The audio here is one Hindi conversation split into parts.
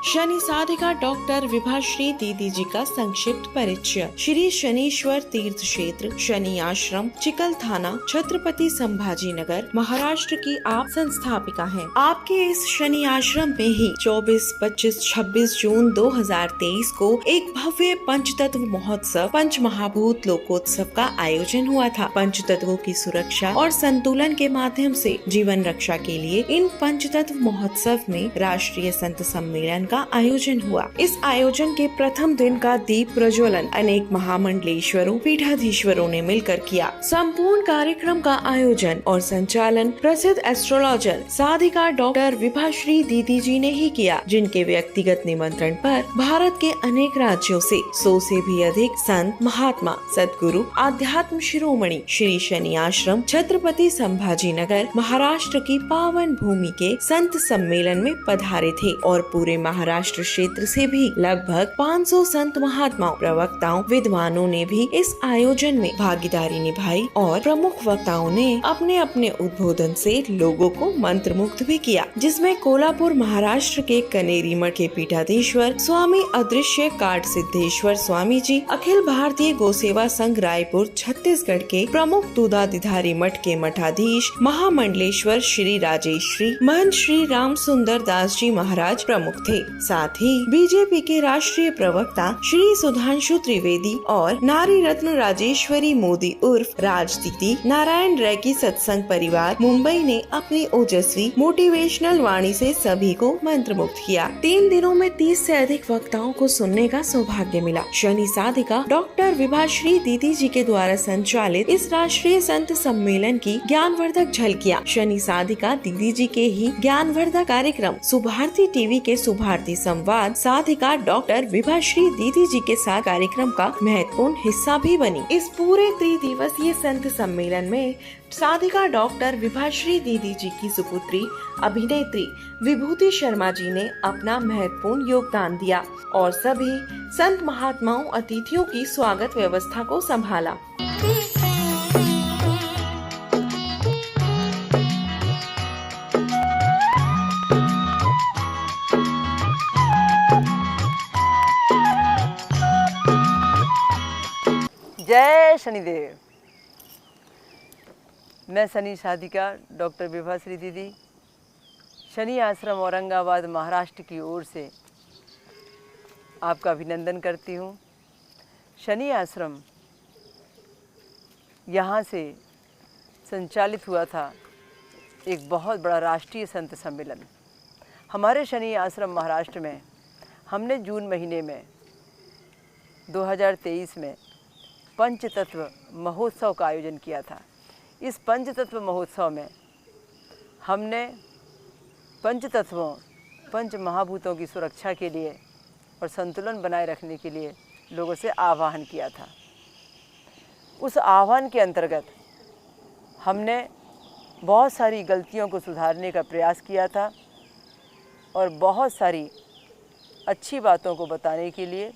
शनि साधिका डॉक्टर विभाश्री दीदी जी का संक्षिप्त परिचय। श्री शनीश्वर तीर्थ क्षेत्र शनि आश्रम चिकल थाना छत्रपति संभाजी नगर महाराष्ट्र की आप संस्थापिका हैं। आपके इस शनि आश्रम में ही 24, 25, 26 जून 2023 को एक भव्य पंचतत्व महोत्सव पंच महाभूत लोकोत्सव का आयोजन हुआ था। पंचतत्वों की सुरक्षा और संतुलन के माध्यम से जीवन रक्षा के लिए इन पंचतत्व महोत्सव में राष्ट्रीय संत सम्मेलन का आयोजन हुआ। इस आयोजन के प्रथम दिन का दीप प्रज्वलन अनेक महामंडलेश्वरों पीठाधीश्वरों ने मिलकर किया। संपूर्ण कार्यक्रम का आयोजन और संचालन प्रसिद्ध एस्ट्रोलॉजर साधिका डॉक्टर विभाश्री दीदी जी ने ही किया, जिनके व्यक्तिगत निमंत्रण पर भारत के अनेक राज्यों से 100 से भी अधिक संत महात्मा सद्गुरु आध्यात्म शिरोमणि श्री शनि आश्रम छत्रपति संभाजी नगर महाराष्ट्र की पावन भूमि के संत सम्मेलन में पधारे थे और पूरे महाराष्ट्र क्षेत्र से भी लगभग 500 संत महात्माओं प्रवक्ताओं विद्वानों ने भी इस आयोजन में भागीदारी निभाई और प्रमुख वक्ताओं ने अपने अपने उद्बोधन से लोगों को मंत्रमुग्ध भी किया, जिसमें कोल्हापुर महाराष्ट्र के कनेरी मठ के पीठाधीश्वर स्वामी अदृश्य काट सिद्धेश्वर स्वामी जी, अखिल भारतीय गोसेवा संघ रायपुर छत्तीसगढ़ के प्रमुख दूधाधिधारी मठ के मठाधीश महामंडलेश्वर श्री राजेश्री महंत श्री राम सुंदर दास जी महाराज प्रमुख थे। साथ ही बीजेपी के राष्ट्रीय प्रवक्ता श्री सुधांशु त्रिवेदी और नारी रत्न राजेश्वरी मोदी उर्फ राज दीदी नारायण रैकी सत्संग परिवार मुंबई ने अपनी ओजस्वी मोटिवेशनल वाणी से सभी को मंत्रमुग्ध किया। 3 दिनों में 30 से अधिक वक्ताओं को सुनने का सौभाग्य मिला। शनि साधिका डॉक्टर विभाश्री दीदी जी के द्वारा संचालित इस राष्ट्रीय संत सम्मेलन की ज्ञानवर्धक झलकियां शनि साधिका दीदी जी के ही ज्ञानवर्धक कार्यक्रम सुभारती टीवी के सुभारती संवाद साधिका डॉक्टर विभाश्री दीदी जी के साथ कार्यक्रम का महत्वपूर्ण हिस्सा भी बनी। इस पूरे 3 दिवसीय संत सम्मेलन में साधिका डॉक्टर विभाश्री दीदी जी की सुपुत्री अभिनेत्री विभूति शर्मा जी ने अपना महत्वपूर्ण योगदान दिया और सभी संत महात्माओं अतिथियों की स्वागत व्यवस्था को संभाला। जय शनिदेव। मैं शनि साधिका डॉक्टर विभाश्री दीदी शनि आश्रम औरंगाबाद महाराष्ट्र की ओर से आपका अभिनंदन करती हूँ। शनि आश्रम यहाँ से संचालित हुआ था एक बहुत बड़ा राष्ट्रीय संत सम्मेलन। हमारे शनि आश्रम महाराष्ट्र में हमने जून महीने में 2023 में पंचतत्व महोत्सव का आयोजन किया था। इस पंचतत्व महोत्सव में हमने पंचतत्वों पंच महाभूतों की सुरक्षा के लिए और संतुलन बनाए रखने के लिए लोगों से आह्वान किया था। उस आह्वान के अंतर्गत हमने बहुत सारी गलतियों को सुधारने का प्रयास किया था और बहुत सारी अच्छी बातों को बताने के लिए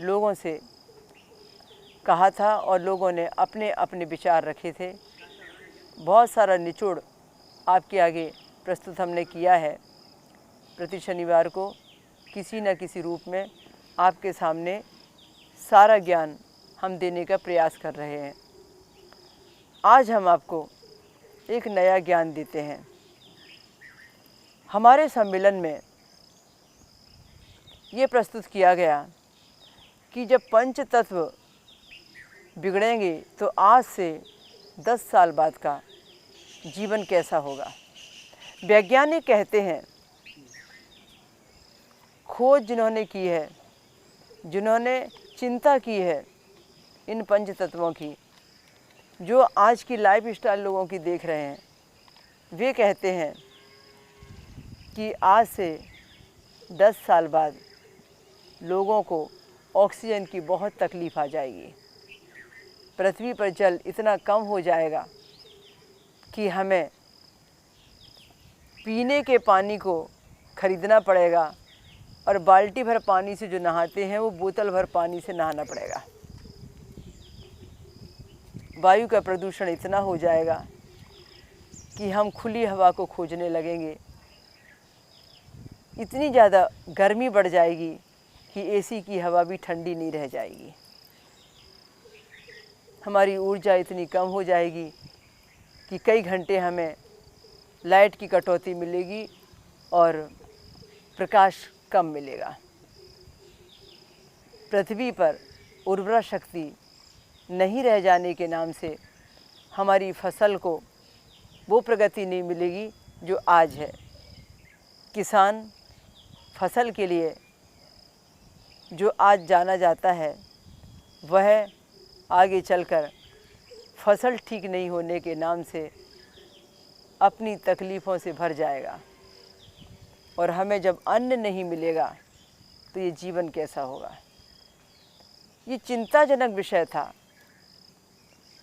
लोगों से कहा था और लोगों ने अपने अपने विचार रखे थे। बहुत सारा निचोड़ आपके आगे प्रस्तुत हमने किया है। प्रति शनिवार को किसी न किसी रूप में आपके सामने सारा ज्ञान हम देने का प्रयास कर रहे हैं। आज हम आपको एक नया ज्ञान देते हैं। हमारे सम्मेलन में ये प्रस्तुत किया गया कि जब पंच तत्व बिगड़ेंगे तो आज से 10 साल बाद का जीवन कैसा होगा। वैज्ञानिक कहते हैं, खोज जिन्होंने की है, जिन्होंने चिंता की है इन पंच तत्वों की, जो आज की लाइफ स्टाइल लोगों की देख रहे हैं, वे कहते हैं कि आज से 10 साल बाद लोगों को ऑक्सीजन की बहुत तकलीफ़ आ जाएगी। पृथ्वी पर जल इतना कम हो जाएगा कि हमें पीने के पानी को खरीदना पड़ेगा और बाल्टी भर पानी से जो नहाते हैं वो बोतल भर पानी से नहाना पड़ेगा। वायु का प्रदूषण इतना हो जाएगा कि हम खुली हवा को खोजने लगेंगे। इतनी ज़्यादा गर्मी बढ़ जाएगी कि एसी की हवा भी ठंडी नहीं रह जाएगी। हमारी ऊर्जा इतनी कम हो जाएगी कि कई घंटे हमें लाइट की कटौती मिलेगी और प्रकाश कम मिलेगा। पृथ्वी पर उर्वरा शक्ति नहीं रह जाने के नाम से हमारी फसल को वो प्रगति नहीं मिलेगी जो आज है। किसान फसल के लिए जो आज जाना जाता है वह आगे चलकर फसल ठीक नहीं होने के नाम से अपनी तकलीफ़ों से भर जाएगा। और हमें जब अन्न नहीं मिलेगा तो ये जीवन कैसा होगा। ये चिंताजनक विषय था।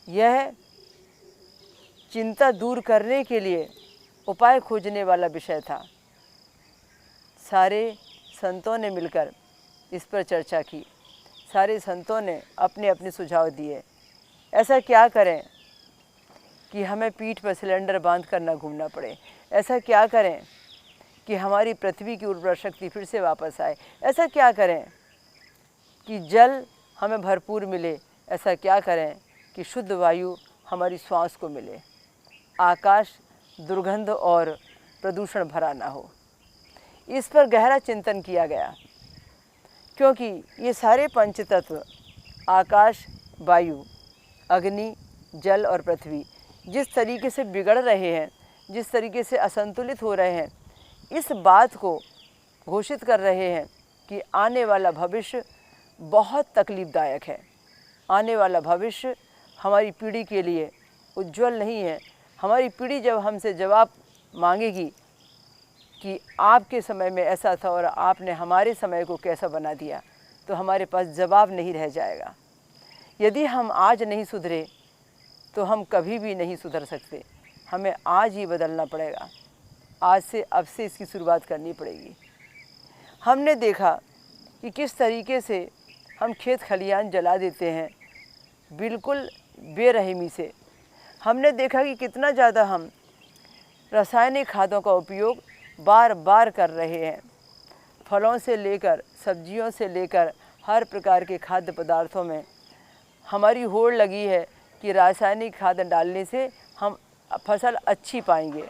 यह चिंता दूर करने के लिए उपाय खोजने वाला विषय था। सारे संतों ने मिलकर इस पर चर्चा की। सारे संतों ने अपने अपने सुझाव दिए। ऐसा क्या करें कि हमें पीठ पर सिलेंडर बांध कर न घूमना पड़े। ऐसा क्या करें कि हमारी पृथ्वी की उर्वरा शक्ति फिर से वापस आए। ऐसा क्या करें कि जल हमें भरपूर मिले। ऐसा क्या करें कि शुद्ध वायु हमारी श्वास को मिले, आकाश दुर्गंध और प्रदूषण भरा ना हो। इस पर गहरा चिंतन किया गया, क्योंकि ये सारे पंच तत्व आकाश, वायु, अग्नि, जल और पृथ्वी जिस तरीके से बिगड़ रहे हैं, जिस तरीके से असंतुलित हो रहे हैं, इस बात को घोषित कर रहे हैं कि आने वाला भविष्य बहुत तकलीफ़दायक है। आने वाला भविष्य हमारी पीढ़ी के लिए उज्जवल नहीं है। हमारी पीढ़ी जब हमसे जवाब मांगेगी कि आपके समय में ऐसा था और आपने हमारे समय को कैसा बना दिया, तो हमारे पास जवाब नहीं रह जाएगा। यदि हम आज नहीं सुधरे तो हम कभी भी नहीं सुधर सकते। हमें आज ही बदलना पड़ेगा। आज से अब से इसकी शुरुआत करनी पड़ेगी। हमने देखा कि किस तरीके से हम खेत खलियान जला देते हैं, बिल्कुल बेरहमी से। हमने देखा कि कितना ज़्यादा हम रासायनिक खादों का उपयोग बार बार कर रहे हैं। फलों से लेकर सब्जियों से लेकर हर प्रकार के खाद्य पदार्थों में हमारी होड़ लगी है कि रासायनिक खाद डालने से हम फसल अच्छी पाएंगे,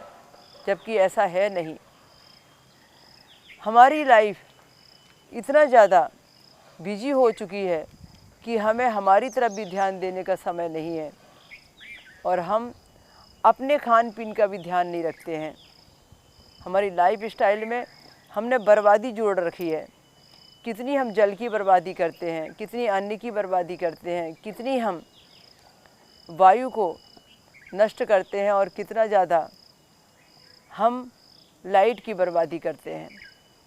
जबकि ऐसा है नहीं। हमारी लाइफ इतना ज़्यादा बिजी हो चुकी है कि हमें हमारी तरफ भी ध्यान देने का समय नहीं है और हम अपने खान पीन का भी ध्यान नहीं रखते हैं। हमारी लाइफ स्टाइल में हमने बर्बादी जोड़ रखी है। कितनी हम जल की बर्बादी करते हैं, कितनी अन्न की बर्बादी करते हैं, कितनी हम वायु को नष्ट करते हैं और कितना ज़्यादा हम लाइट की बर्बादी करते हैं,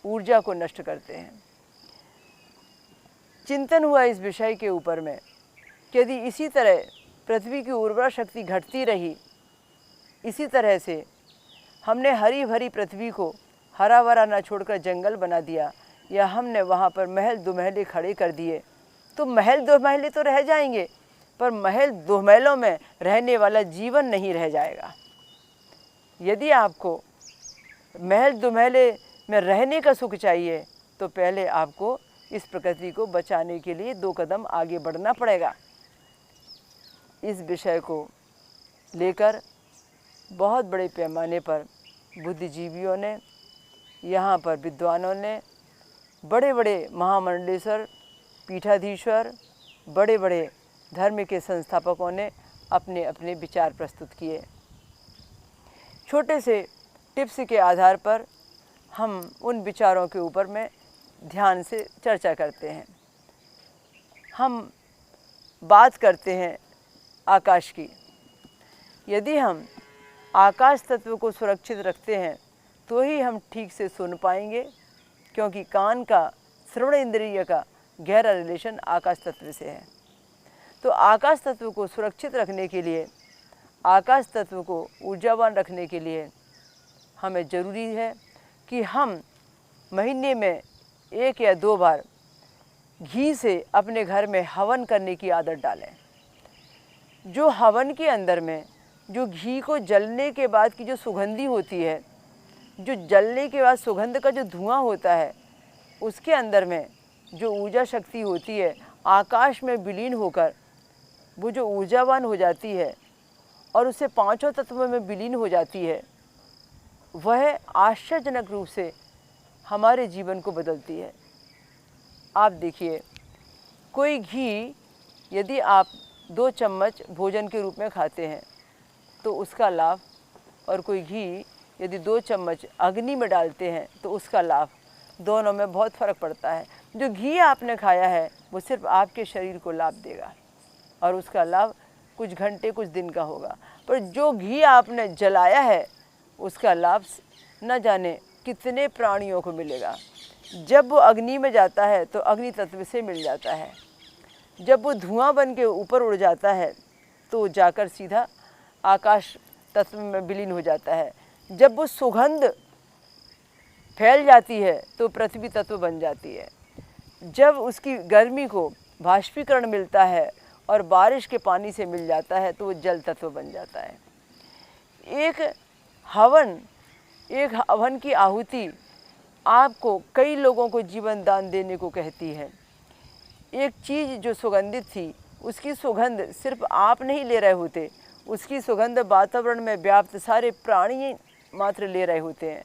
ऊर्जा को नष्ट करते हैं। चिंतन हुआ इस विषय के ऊपर में कि यदि इसी तरह पृथ्वी की उर्वरा शक्ति घटती रही, इसी तरह से हमने हरी भरी पृथ्वी को हरा भरा न छोड़कर जंगल बना दिया या हमने वहाँ पर महल दो महले खड़े कर दिए, तो महल दो महले तो रह जाएंगे, पर महल दो महलों में रहने वाला जीवन नहीं रह जाएगा। यदि आपको महल दो महले में रहने का सुख चाहिए तो पहले आपको इस प्रकृति को बचाने के लिए 2 कदम आगे बढ़ना पड़ेगा। इस विषय को लेकर बहुत बड़े पैमाने पर बुद्धिजीवियों ने, यहाँ पर विद्वानों ने, बड़े बड़े महामंडलेश्वर, पीठाधीश्वर, बड़े बड़े धर्म के संस्थापकों ने अपने अपने विचार प्रस्तुत किए। छोटे से टिप्स के आधार पर हम उन विचारों के ऊपर में ध्यान से चर्चा करते हैं। हम बात करते हैं आकाश की। यदि हम आकाश तत्व को सुरक्षित रखते हैं तो ही हम ठीक से सुन पाएंगे, क्योंकि कान का, श्रवण इंद्रिय का गहरा रिलेशन आकाश तत्व से है। तो आकाश तत्व को सुरक्षित रखने के लिए, आकाश तत्व को ऊर्जावान रखने के लिए हमें ज़रूरी है कि हम महीने में 1 या 2 बार घी से अपने घर में हवन करने की आदत डालें। जो हवन के अंदर में जो घी को जलने के बाद की जो सुगंधी होती है, जो जलने के बाद सुगंध का जो धुआं होता है, उसके अंदर में जो ऊर्जा शक्ति होती है आकाश में विलीन होकर वो जो ऊर्जावान हो जाती है और उससे 5 तत्वों में विलीन हो जाती है, वह आश्चर्यजनक रूप से हमारे जीवन को बदलती है। आप देखिए, कोई घी यदि आप 2 चम्मच भोजन के रूप में खाते हैं तो उसका लाभ, और कोई घी यदि 2 चम्मच अग्नि में डालते हैं तो उसका लाभ, दोनों में बहुत फ़र्क पड़ता है। जो घी आपने खाया है वो सिर्फ आपके शरीर को लाभ देगा और उसका लाभ कुछ घंटे कुछ दिन का होगा, पर जो घी आपने जलाया है उसका लाभ न जाने कितने प्राणियों को मिलेगा। जब वो अग्नि में जाता है तो अग्नि तत्व से मिल जाता है, जब वो धुआं बन के ऊपर उड़ जाता है तो जाकर सीधा आकाश तत्व में विलीन हो जाता है। जब वो सुगंध फैल जाती है तो पृथ्वी तत्व बन जाती है। जब उसकी गर्मी को बाष्पीकरण मिलता है और बारिश के पानी से मिल जाता है तो वो जल तत्व बन जाता है। एक हवन की आहुति आपको कई लोगों को जीवन दान देने को कहती है। एक चीज़ जो सुगंधित थी उसकी सुगंध सिर्फ आप नहीं ले रहे होते, उसकी सुगंध वातावरण में व्याप्त सारे प्राणी मात्र ले रहे होते हैं।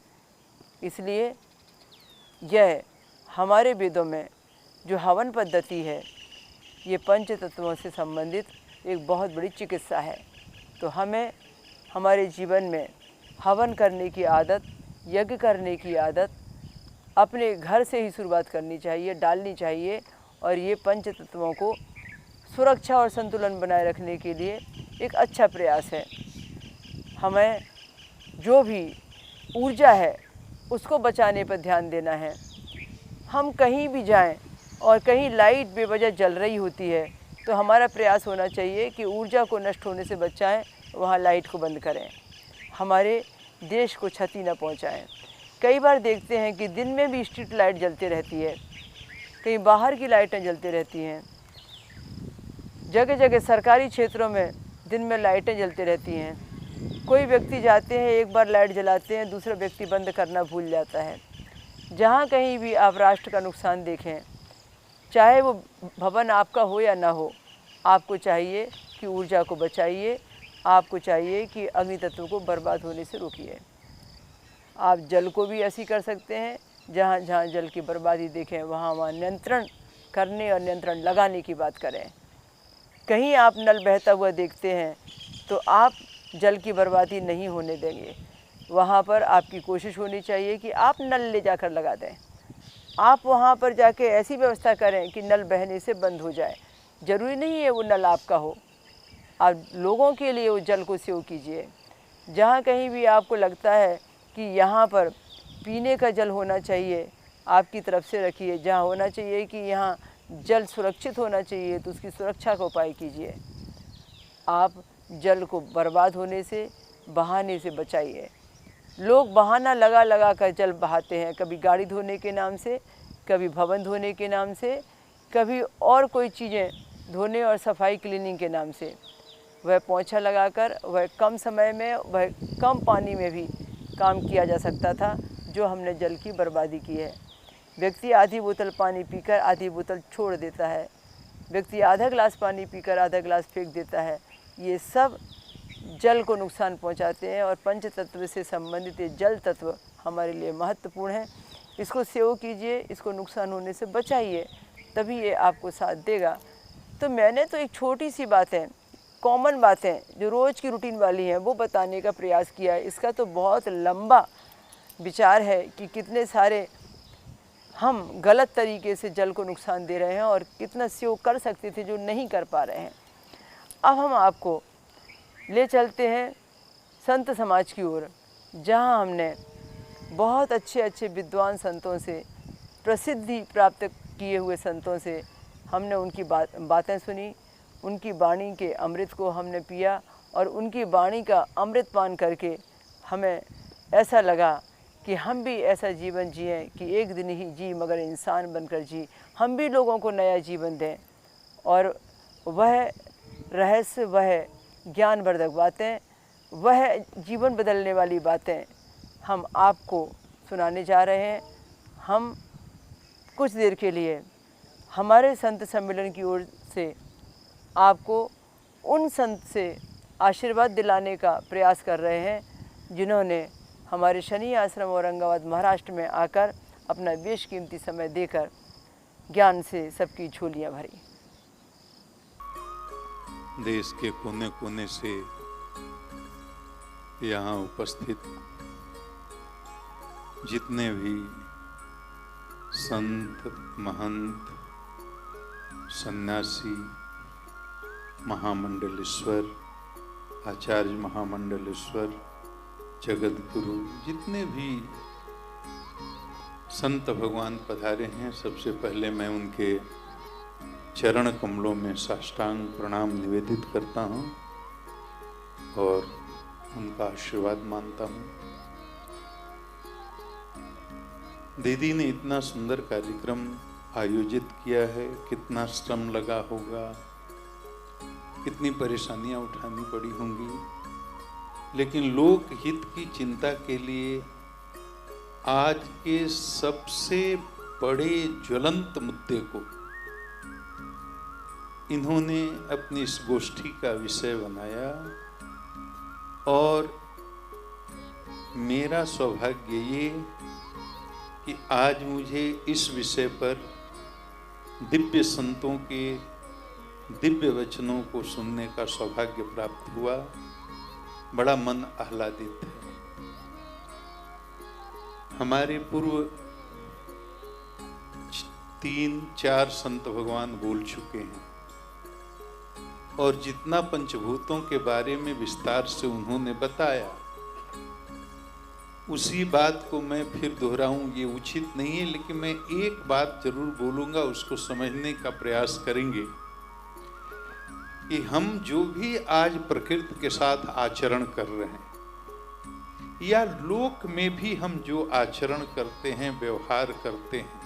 इसलिए यह हमारे वेदों में जो हवन पद्धति है ये पंच तत्वों से संबंधित एक बहुत बड़ी चिकित्सा है। तो हमें हमारे जीवन में हवन करने की आदत, यज्ञ करने की आदत अपने घर से ही शुरुआत करनी चाहिए, डालनी चाहिए, और ये पंच तत्वों को सुरक्षा और संतुलन बनाए रखने के लिए एक अच्छा प्रयास है। हमें जो भी ऊर्जा है उसको बचाने पर ध्यान देना है। हम कहीं भी जाएं और कहीं लाइट बेवजह जल रही होती है तो हमारा प्रयास होना चाहिए कि ऊर्जा को नष्ट होने से बचाएं, वहाँ लाइट को बंद करें, हमारे देश को क्षति न पहुँचाएं। कई बार देखते हैं कि दिन में भी स्ट्रीट लाइट जलती रहती है, कहीं बाहर की लाइटें जलती रहती हैं, जगह जगह सरकारी क्षेत्रों में दिन में लाइटें जलती रहती हैं। कोई व्यक्ति जाते हैं, एक बार लाइट जलाते हैं, दूसरा व्यक्ति बंद करना भूल जाता है। जहाँ कहीं भी आप राष्ट्र का नुकसान देखें, चाहे वो भवन आपका हो या ना हो, आपको चाहिए कि ऊर्जा को बचाइए, आपको चाहिए कि अग्नि तत्व को बर्बाद होने से रोकिए। आप जल को भी ऐसी कर सकते हैं, जहाँ जहाँ जल की बर्बादी देखें वहाँ वहाँ नियंत्रण करने और नियंत्रण लगाने की बात करें। कहीं आप नल बहता हुआ देखते हैं तो आप जल की बर्बादी नहीं होने देंगे, वहाँ पर आपकी कोशिश होनी चाहिए कि आप नल ले जाकर लगा दें। आप वहाँ पर जाके ऐसी व्यवस्था करें कि नल बहने से बंद हो जाए। ज़रूरी नहीं है वो नल आपका हो, आप लोगों के लिए वो जल को सेव कीजिए। जहाँ कहीं भी आपको लगता है कि यहाँ पर पीने का जल होना चाहिए, आपकी तरफ से रखिए। जहाँ होना चाहिए कि यहाँ जल सुरक्षित होना चाहिए तो उसकी सुरक्षा का उपाय कीजिए। आप जल को बर्बाद होने से, बहाने से बचाइए। लोग बहाना लगा लगा कर जल बहाते हैं, कभी गाड़ी धोने के नाम से, कभी भवन धोने के नाम से, कभी और कोई चीज़ें धोने और सफाई क्लीनिंग के नाम से। वह पोंछा लगाकर वह कम समय में, वह कम पानी में भी काम किया जा सकता था जो हमने जल की बर्बादी की है। व्यक्ति आधी बोतल पानी पीकर आधी बोतल छोड़ देता है, व्यक्ति आधा गिलास पानी पीकर आधा गिलास फेंक देता है। ये सब जल को नुकसान पहुंचाते हैं और पंच तत्व से संबंधित ये जल तत्व हमारे लिए महत्वपूर्ण है। इसको सेव कीजिए, इसको नुकसान होने से बचाइए, तभी ये आपको साथ देगा। तो मैंने तो एक छोटी सी बातें, कॉमन बातें जो रोज़ की रूटीन वाली हैं वो बताने का प्रयास किया है। इसका तो बहुत लंबा विचार है कि कितने सारे हम गलत तरीके से जल को नुकसान दे रहे हैं और कितना सेव कर सकते थे जो नहीं कर पा रहे हैं। अब हम आपको ले चलते हैं संत समाज की ओर, जहां हमने बहुत अच्छे अच्छे विद्वान संतों से प्रसिद्धि प्राप्त किए हुए संतों से हमने उनकी बातें सुनी, उनकी वाणी के अमृत को हमने पिया और उनकी वाणी का अमृत पान करके हमें ऐसा लगा कि हम भी ऐसा जीवन जिएं कि एक दिन ही जी मगर इंसान बनकर जी, हम भी लोगों को नया जीवन दें। और वह रहस्य, वह ज्ञानवर्धक बातें, वह जीवन बदलने वाली बातें हम आपको सुनाने जा रहे हैं। हम कुछ देर के लिए हमारे संत सम्मेलन की ओर से आपको उन संत से आशीर्वाद दिलाने का प्रयास कर रहे हैं जिन्होंने हमारे शनि आश्रम औरंगाबाद महाराष्ट्र में आकर अपना बेशकीमती समय देकर ज्ञान से सबकी झोलियां भरी। देश के कोने कोने से यहाँ उपस्थित जितने भी संत, महंत, सन्यासी, महामंडलेश्वर, आचार्य महामंडलेश्वर, जगत गुरु, जितने भी संत भगवान पधारे हैं, सबसे पहले मैं उनके चरण कमलों में साष्टांग प्रणाम निवेदित करता हूँ और उनका आशीर्वाद मानता हूँ। दीदी ने इतना सुंदर कार्यक्रम आयोजित किया है, कितना श्रम लगा होगा, कितनी परेशानियां उठानी पड़ी होंगी, लेकिन लोक हित की चिंता के लिए आज के सबसे बड़े ज्वलंत मुद्दे को इन्होंने अपनी इस गोष्ठी का विषय बनाया। और मेरा सौभाग्य ये कि आज मुझे इस विषय पर दिव्य संतों के दिव्य वचनों को सुनने का सौभाग्य प्राप्त हुआ। बड़ा मन आह्लादित है। हमारे पूर्व 3-4 संत भगवान बोल चुके हैं और जितना पंचभूतों के बारे में विस्तार से उन्होंने बताया, उसी बात को मैं फिर दोहराऊं ये उचित नहीं है, लेकिन मैं एक बात जरूर बोलूंगा, उसको समझने का प्रयास करेंगे कि हम जो भी आज प्रकृति के साथ आचरण कर रहे हैं या लोक में भी हम जो आचरण करते हैं, व्यवहार करते हैं,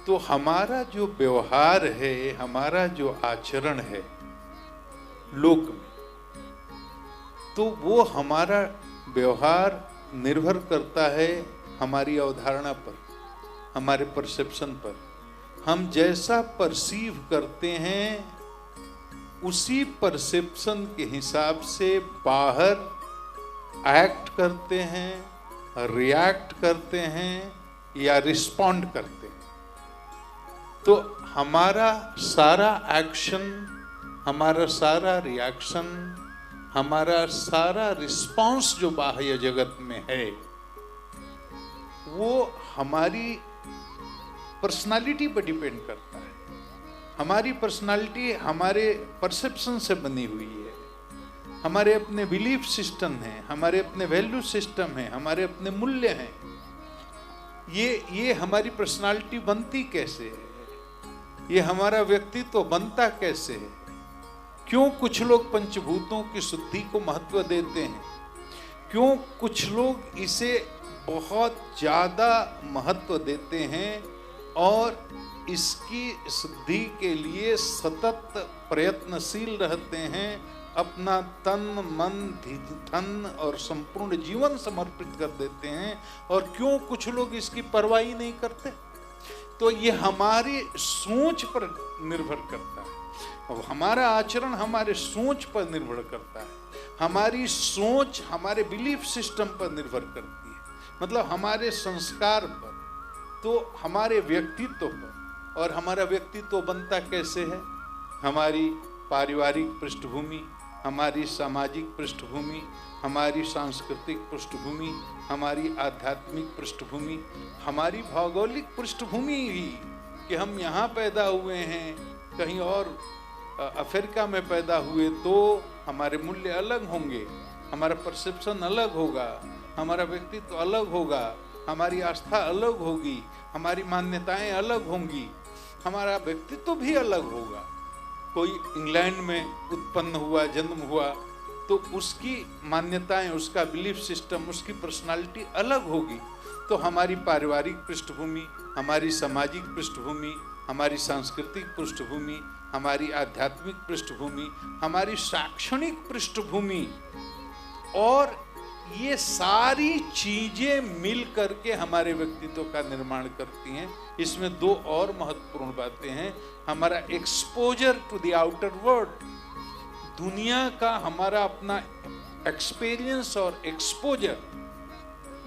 तो हमारा जो व्यवहार है, हमारा जो आचरण है लोक में, तो वो हमारा व्यवहार निर्भर करता है हमारी अवधारणा पर, हमारे परसेप्शन पर। हम जैसा परसीव करते हैं उसी परसेप्शन के हिसाब से बाहर एक्ट करते हैं, रिएक्ट करते हैं या रिस्पॉन्ड करते हैं। तो हमारा सारा एक्शन, हमारा सारा रिएक्शन, हमारा सारा रिस्पॉन्स जो बाह्य जगत में है, वो हमारी पर्सनालिटी पर डिपेंड करता है। हमारी पर्सनालिटी हमारे परसेप्शन से बनी हुई है, हमारे अपने बिलीफ सिस्टम हैं, हमारे अपने वैल्यू सिस्टम हैं, हमारे अपने मूल्य हैं। ये हमारी पर्सनालिटी बनती कैसे है, ये हमारा व्यक्तित्व बनता कैसे है, क्यों कुछ लोग पंचभूतों की शुद्धि को महत्व देते हैं, क्यों कुछ लोग इसे बहुत ज़्यादा महत्व देते हैं और इसकी शुद्धि के लिए सतत प्रयत्नशील रहते हैं, अपना तन मन धन और संपूर्ण जीवन समर्पित कर देते हैं, और क्यों कुछ लोग इसकी परवाह ही नहीं करते। तो ये हमारी सोच पर निर्भर करता है, और हमारा आचरण हमारे सोच पर निर्भर करता है, हमारी सोच हमारे बिलीफ सिस्टम पर निर्भर करती है, मतलब हमारे संस्कार पर, तो हमारे व्यक्तित्व पर। और हमारा व्यक्तित्व बनता कैसे है, हमारी पारिवारिक पृष्ठभूमि, हमारी सामाजिक पृष्ठभूमि, हमारी सांस्कृतिक पृष्ठभूमि, हमारी आध्यात्मिक पृष्ठभूमि, हमारी भौगोलिक पृष्ठभूमि ही कि हम यहाँ पैदा हुए हैं, कहीं और अफ्रीका में पैदा हुए तो हमारे मूल्य अलग होंगे, हमारा परसेप्शन अलग होगा, हमारा व्यक्तित्व अलग होगा। हमारी आस्था अलग होगी, हमारी मान्यताएं अलग होंगी, हमारा व्यक्तित्व भी अलग होगा। कोई इंग्लैंड में उत्पन्न हुआ, जन्म हुआ, तो उसकी मान्यताएं, उसका बिलीफ सिस्टम, उसकी पर्सनालिटी अलग होगी। तो हमारी पारिवारिक पृष्ठभूमि, हमारी सामाजिक पृष्ठभूमि, हमारी सांस्कृतिक पृष्ठभूमि, हमारी आध्यात्मिक पृष्ठभूमि, हमारी शैक्षणिक पृष्ठभूमि, और ये सारी चीजें मिल करके हमारे व्यक्तित्व का निर्माण करती हैं। इसमें दो और महत्वपूर्ण बातें हैं। हमारा exposure to the outer world, दुनिया का हमारा अपना एक्सपीरियंस और एक्सपोजर,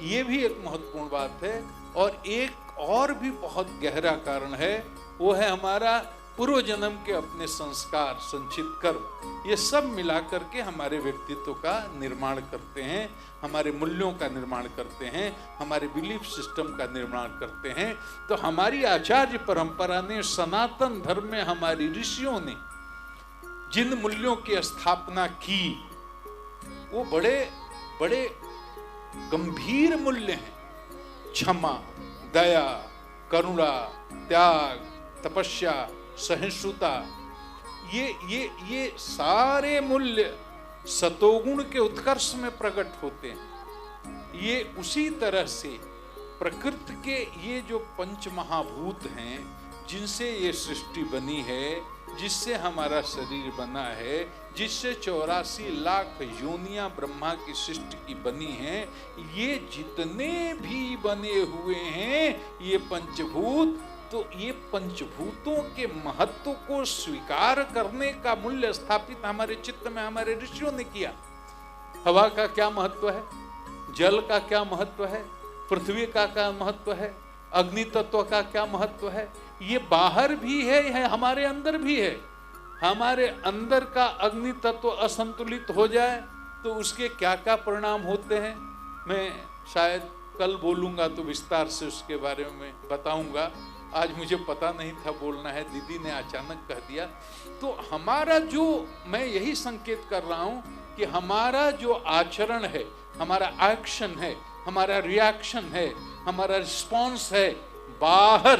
ये भी एक महत्वपूर्ण बात है। और एक और भी बहुत गहरा कारण है, वो है हमारा पूर्व जन्म के अपने संस्कार, संचित कर्म, ये सब मिला करके हमारे व्यक्तित्व का निर्माण करते हैं, हमारे मूल्यों का निर्माण करते हैं, हमारे बिलीफ सिस्टम का निर्माण करते हैं। तो हमारी आचार्य परंपरा ने, सनातन धर्म में हमारी ऋषियों ने जिन मूल्यों की स्थापना की, वो बड़े बड़े गंभीर मूल्य हैं। क्षमा, दया, करुणा, त्याग, तपस्या, सहिष्णुता, ये सारे मूल्य सतोगुण के उत्कर्ष में प्रकट होते हैं। ये उसी तरह से प्रकृति के ये जो पंच महाभूत हैं, जिनसे ये सृष्टि बनी है, जिससे हमारा शरीर बना है, जिससे 84 लाख योनियां ब्रह्मा की सृष्टि की बनी हैं, ये जितने भी बने हुए हैं ये पंचभूत, तो ये पंचभूतों के महत्व को स्वीकार करने का मूल्य स्थापित हमारे चित्त में हमारे ऋषियों ने किया। हवा का क्या महत्व है, जल का क्या महत्व है, पृथ्वी का क्या महत्व है, अग्नि तत्व का क्या महत्व है, ये बाहर भी है, हमारे अंदर भी है। हमारे अंदर का अग्नि तत्व असंतुलित हो जाए तो उसके क्या क्या परिणाम होते हैं, मैं शायद कल बोलूंगा तो विस्तार से उसके बारे में बताऊंगा। आज मुझे पता नहीं था बोलना है, दीदी ने अचानक कह दिया। तो हमारा जो, मैं यही संकेत कर रहा हूं कि हमारा जो आचरण है, हमारा एक्शन है, हमारा रिएक्शन है, हमारा रिस्पॉन्स है बाहर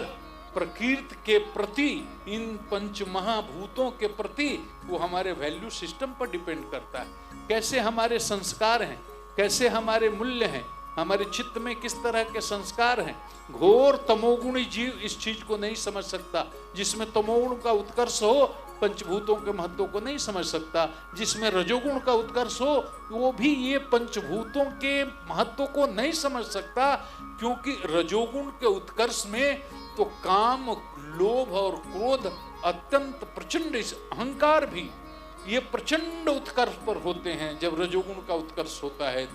प्रकृति के प्रति, इन पंच महाभूतों के प्रति, वो हमारे वैल्यू सिस्टम पर डिपेंड करता है। कैसे हमारे संस्कार हैं, कैसे हमारे मूल्य हैं, हमारे चित्त में किस तरह के संस्कार हैं। घोर तमोगुणी जीव इस चीज को नहीं समझ सकता। जिसमें तमोगुण का उत्कर्ष हो पंचभूतों के महत्व को नहीं समझ सकता। जिसमें रजोगुण का उत्कर्ष हो वो भी ये पंचभूतों के महत्व को नहीं समझ सकता, क्योंकि रजोगुण के उत्कर्ष में तो काम, लोभ और क्रोध अत्यंत प्रचंड, अहंकार भी ये प्रचंड उत्कर्ष पर होते हैं जब रजोगुण का उत्कर्ष होता है।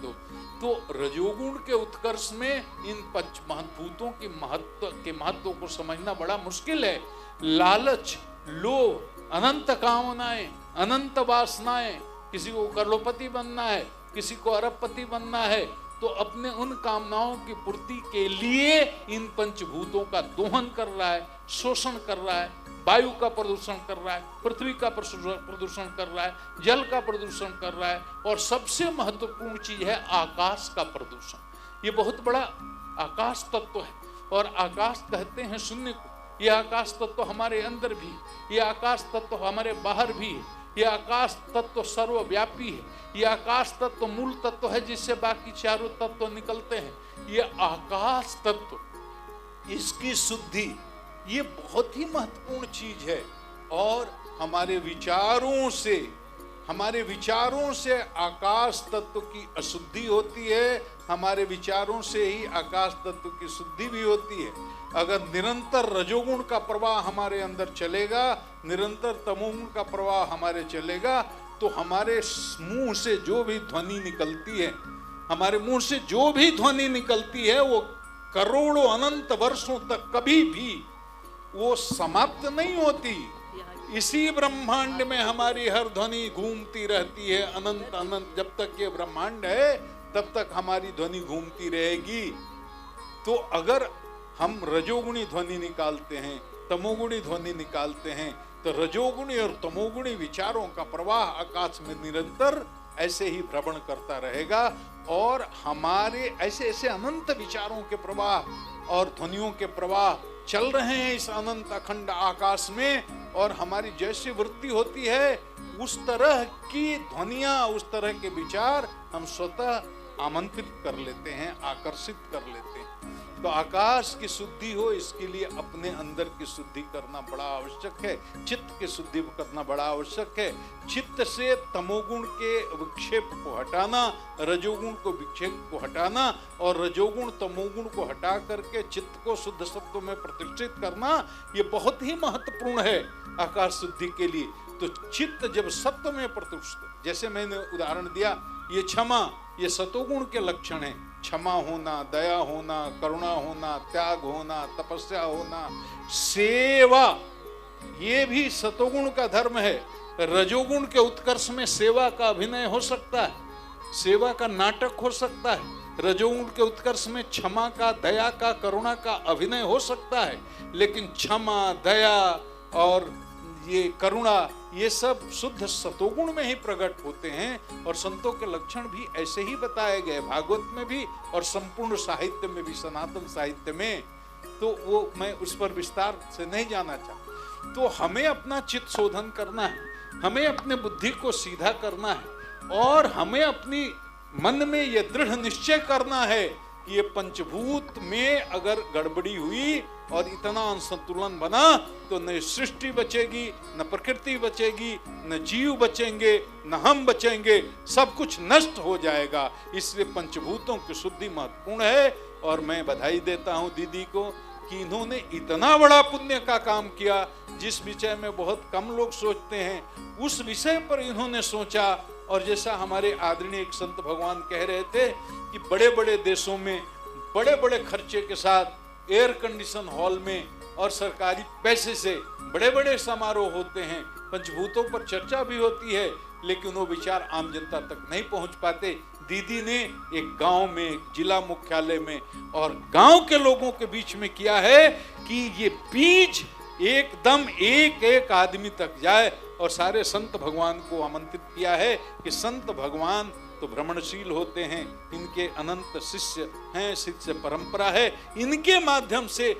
तो रजोगुण के उत्कर्ष में इन पंच महाभूतों के महत्व को समझना बड़ा मुश्किल है। लालच, लोभ, अनंत कामनाएं, अनंत वासनाएं, किसी को करोड़पति बनना है, किसी को अरबपति बनना है, तो अपने उन कामनाओं की पूर्ति के लिए इन पंचभूतों का दोहन कर रहा है, शोषण कर रहा है, वायु का प्रदूषण कर रहा है, पृथ्वी का प्रदूषण कर रहा है, जल का प्रदूषण कर रहा है, और सबसे महत्वपूर्ण चीज है आकाश का प्रदूषण। ये बहुत बड़ा आकाश तत्व है, और आकाश कहते हैं शून्य को। ये आकाश तत्व हमारे अंदर भी, ये आकाश तत्व हमारे बाहर भी है, ये आकाश तत्व सर्वव्यापी है, ये आकाश तत्व मूल तत्व है जिससे बाकी चारों तत्व निकलते हैं। ये आकाश तत्व, इसकी शुद्धि, ये बहुत ही महत्वपूर्ण चीज है। और हमारे विचारों से आकाश तत्व की अशुद्धि होती है, हमारे विचारों से ही आकाश तत्व की शुद्धि भी होती है। अगर निरंतर रजोगुण का प्रवाह हमारे अंदर चलेगा, निरंतर तमोगुण का प्रवाह हमारे चलेगा, तो हमारे मुंह से जो भी ध्वनि निकलती है, हमारे मुंह से जो भी ध्वनि निकलती है, वो करोड़ों अनंत वर्षों तक कभी भी वो समाप्त नहीं होती। इसी ब्रह्मांड में हमारी हर ध्वनि घूमती रहती है, अनंत अनंत। जब तक ये ब्रह्मांड है तब तक हमारी ध्वनि घूमती रहेगी। तो अगर हम रजोगुणी ध्वनि निकालते हैं, तमोगुणी ध्वनि निकालते हैं, तो रजोगुणी और तमोगुणी विचारों का प्रवाह आकाश में निरंतर ऐसे ही भ्रमण करता रहेगा और हमारे ऐसे ऐसे अनंत विचारों के प्रवाह और ध्वनियों के प्रवाह चल रहे हैं इस अनंत अखंड आकाश में, और हमारी जैसी वृत्ति होती है उस तरह की ध्वनियां, उस तरह के विचार हम स्वतः आमंत्रित कर लेते हैं, आकर्षित कर लेते हैं। तो आकाश की शुद्धि हो, इसके लिए अपने अंदर की शुद्धि करना बड़ा आवश्यक है, चित्त की शुद्धि करना बड़ा आवश्यक है। चित्त से तमोगुण के विक्षेप को हटाना, रजोगुण को विक्षेप को हटाना, और रजोगुण तमोगुण को हटा करके चित्त को शुद्ध सत्व में प्रतिष्ठित करना, ये बहुत ही महत्वपूर्ण है आकाश शुद्धि के लिए। तो चित्त जब सत्व में प्रतिष्ठित, जैसे मैंने उदाहरण दिया, ये क्षमा, ये सतोगुण के लक्षण है। क्षमा होना, दया होना, करुणा होना, त्याग होना, तपस्या होना, सेवा, ये भी सतोगुण का धर्म है। रजोगुण के उत्कर्ष में सेवा का अभिनय हो सकता है, सेवा का नाटक हो सकता है। रजोगुण के उत्कर्ष में क्षमा का, दया का, करुणा का अभिनय हो सकता है, लेकिन क्षमा, दया और ये करुणा, ये सब शुद्ध सतोगुण में ही प्रकट होते हैं। और संतों के लक्षण भी ऐसे ही बताए गए, भागवत में भी और संपूर्ण साहित्य में भी, सनातन साहित्य में। तो वो मैं उस पर विस्तार से नहीं जाना चाहता। तो हमें अपना चित्त शोधन करना है, हमें अपने बुद्धि को सीधा करना है, और हमें अपनी मन में ये दृढ़ निश्चय करना है कि ये पंचभूत में अगर गड़बड़ी हुई और इतना असंतुलन बना तो न सृष्टि बचेगी, न प्रकृति बचेगी, न जीव बचेंगे, न हम बचेंगे, सब कुछ नष्ट हो जाएगा। इसलिए पंचभूतों की शुद्धि महत्वपूर्ण है। और मैं बधाई देता हूँ दीदी को कि इन्होंने इतना बड़ा पुण्य का काम किया, जिस विषय में बहुत कम लोग सोचते हैं, उस विषय पर इन्होंने सोचा। और जैसा हमारे आदरणीय एक संत भगवान कह रहे थे कि बड़े बड़े देशों में बड़े बड़े खर्चे के साथ एयर कंडीशन हॉल में और सरकारी पैसे से बड़े बड़े समारोह होते हैं, पंचभूतों पर चर्चा भी होती है, लेकिन वो विचार आम जनता तक नहीं पहुंच पाते। दीदी ने एक गांव में, एक जिला मुख्यालय में और गांव के लोगों के बीच में किया है कि ये बीज एकदम एक एक आदमी तक जाए। और सारे संत भगवान को आमंत्रित किया है कि संत भगवान तो भ्रमणशील होते हैं, इनके अनंत शिष्य हैं, शिष्य परंपरा है, इनके माध्यम से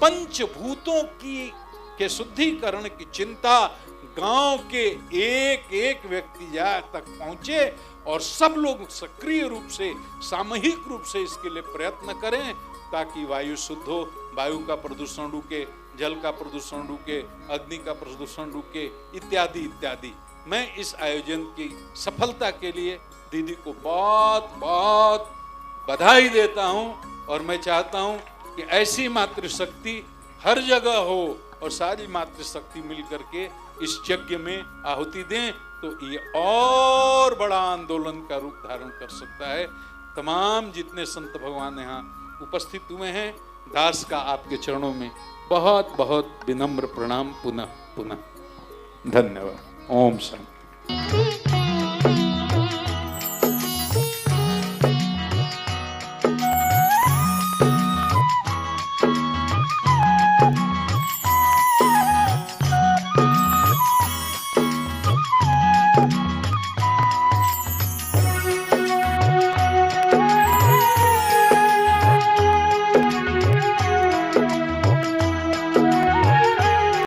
पंचभूतों के शुद्धिकरण की चिंता गांव के एक एक व्यक्ति तक पहुंचे और सब लोग सक्रिय रूप से, सामूहिक रूप से इसके लिए प्रयत्न करें, ताकि वायु शुद्ध हो, वायु का प्रदूषण रुके, जल का प्रदूषण रुके, अग्नि का प्रदूषण रुके, इत्यादि इत्यादि। मैं इस आयोजन की सफलता के लिए दीदी को बहुत बहुत बधाई देता हूं। और मैं चाहता हूं कि ऐसी मातृशक्ति हर जगह हो और सारी मातृशक्ति मिलकर के इस यज्ञ में आहुति दें, तो ये और बड़ा आंदोलन का रूप धारण कर सकता है। तमाम जितने संत भगवान यहाँ उपस्थित हुए हैं, दास का आपके चरणों में बहुत बहुत विनम्र प्रणाम पुनः पुनः। धन्यवाद। ओम शांति।